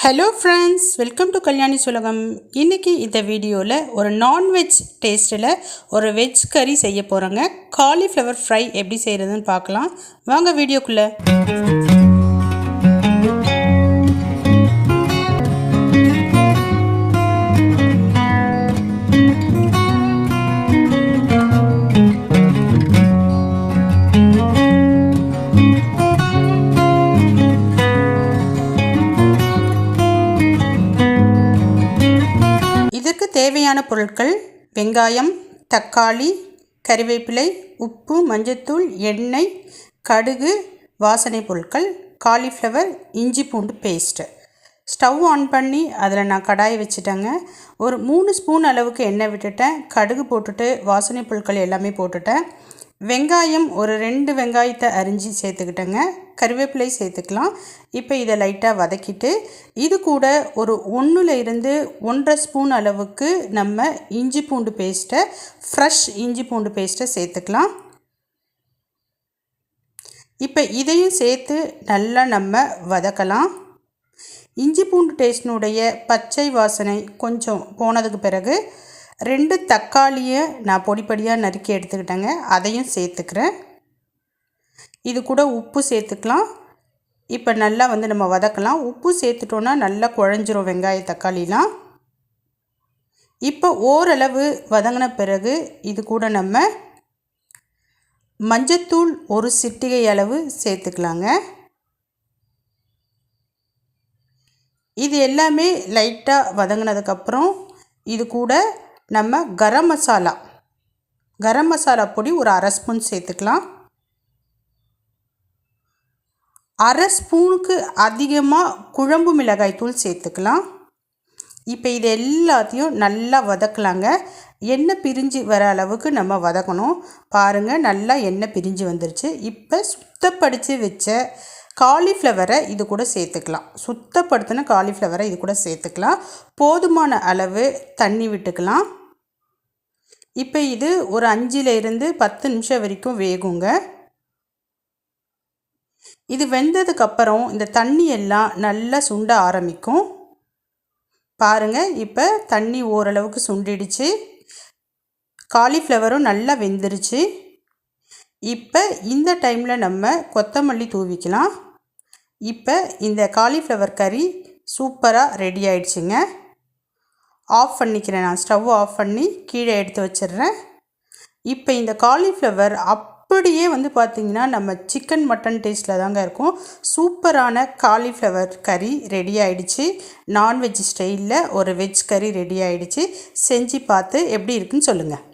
Hello friends, welcome to Kalyani சுலகம். இன்றைக்கி இந்த வீடியோவில் ஒரு நான்வெஜ் டேஸ்ட்டில் ஒரு வெஜ் கறி செய்ய போகிறோங்க. காலிஃப்ளவர் ஃப்ரை எப்படி செய்கிறதுன்னு பார்க்கலாம். வாங்க வீடியோக்குள்ளே. இதற்கு தேவையான பொருட்கள்: வெங்காயம், தக்காளி, கறிவேப்பிலை, உப்பு, மஞ்சத்தூள், எண்ணெய், கடுகு, வாசனை பொருட்கள், காலிஃப்ளவர், இஞ்சி பூண்டு பேஸ்ட்டு. ஸ்டவ் ஆன் பண்ணி அதில் நான் கடாயை வச்சுட்டேங்க. ஒரு 3 ஸ்பூன் அளவுக்கு எண்ணெய் விட்டுட்டேன். கடுகு போட்டுட்டு வாசனை பொருட்கள் எல்லாமே போட்டுட்டேன். வெங்காயம் ஒரு 2 வெங்காயத்தை அரிஞ்சு சேர்த்துக்கிட்டேங்க. கறிவேப்பிலை சேர்த்துக்கலாம். இப்போ இதை லைட்டாக வதக்கிட்டு இது கூட ஒரு 1லேருந்து 1.5 ஸ்பூன் அளவுக்கு நம்ம இஞ்சி பூண்டு பேஸ்ட்டை, ஃப்ரெஷ் இஞ்சி பூண்டு பேஸ்ட்டை சேர்த்துக்கலாம். இப்போ இதையும் சேர்த்து நல்லா நம்ம வதக்கலாம். இஞ்சி பூண்டு டேஸ்டினுடைய பச்சை வாசனை கொஞ்சம் போனதுக்கு பிறகு 2 தக்காளியை நான் பொடிப்படியாக நறுக்கி எடுத்துக்கிட்டேங்க. அதையும் சேர்த்துக்கிறேன். இது கூட உப்பு சேர்த்துக்கலாம். இப்போ நல்லா நம்ம வதக்கலாம். உப்பு சேர்த்துட்டோன்னா நல்லா குழஞ்சிரும் வெங்காய தக்காளிலாம். இப்போ ஓரளவு வதங்கின பிறகு இது கூட நம்ம மஞ்சத்தூள் ஒரு சிட்டிகை அளவு சேர்த்துக்கலாங்க. இது எல்லாமே லைட்டாக வதங்கினதுக்கப்புறம் இது கூட நம்ம கரம் மசாலா பொடி ஒரு 1/2 ஸ்பூன் சேர்த்துக்கலாம். 1/2 ஸ்பூனுக்கு அதிகமாக குழம்பு மிளகாய் தூள் சேர்த்துக்கலாம். இப்போ இது எல்லாத்தையும் நல்லா வதக்கலாங்க. எண்ணெய் பிரிஞ்சு வர அளவுக்கு நம்ம வதக்கணும். பாருங்கள், நல்லா எண்ணெய் பிரிஞ்சு வந்துருச்சு. இப்போ சுத்தப்படுத்தி வச்ச காலிஃப்ளவரை இது கூட சேர்த்துக்கலாம். சுத்தப்படுத்தின காலிஃப்ளவரை இது கூட சேர்த்துக்கலாம். போதுமான அளவு தண்ணி விட்டுக்கலாம். இப்போ இது ஒரு 5லேருந்து 10 நிமிஷம் வரைக்கும் வேகுங்க. இது வெந்ததுக்கப்புறம் இந்த தண்ணி எல்லாம் நல்லா சுண்ட ஆரம்பிக்கும். பாருங்கள், இப்போ தண்ணி ஓரளவுக்கு சுண்டிடுச்சு. காலிஃப்ளவரும் நல்லா வெந்துருச்சு. இப்போ இந்த டைமில் நம்ம கொத்தமல்லி தூவிக்கலாம். இப்போ இந்த காலிஃப்ளவர் கறி சூப்பராக ரெடி ஆயிடுச்சுங்க. ஆஃப் பண்ணிக்கிறேன். நான் ஸ்டவ் ஆஃப் பண்ணி கீழே எடுத்து வச்சிடுறேன். இப்போ இந்த காலிஃப்ளவர் அப்படியே பார்த்திங்கன்னா நம்ம சிக்கன் மட்டன் டேஸ்ட்டில் தாங்க இருக்கும். சூப்பரான காலிஃப்ளவர் கறி ரெடி ஆகிடுச்சு. நான்வெஜ் ஸ்டைலில் ஒரு வெஜ் கறி ரெடி ஆகிடுச்சு. செஞ்சு பார்த்து எப்படி இருக்குன்னு சொல்லுங்கள்.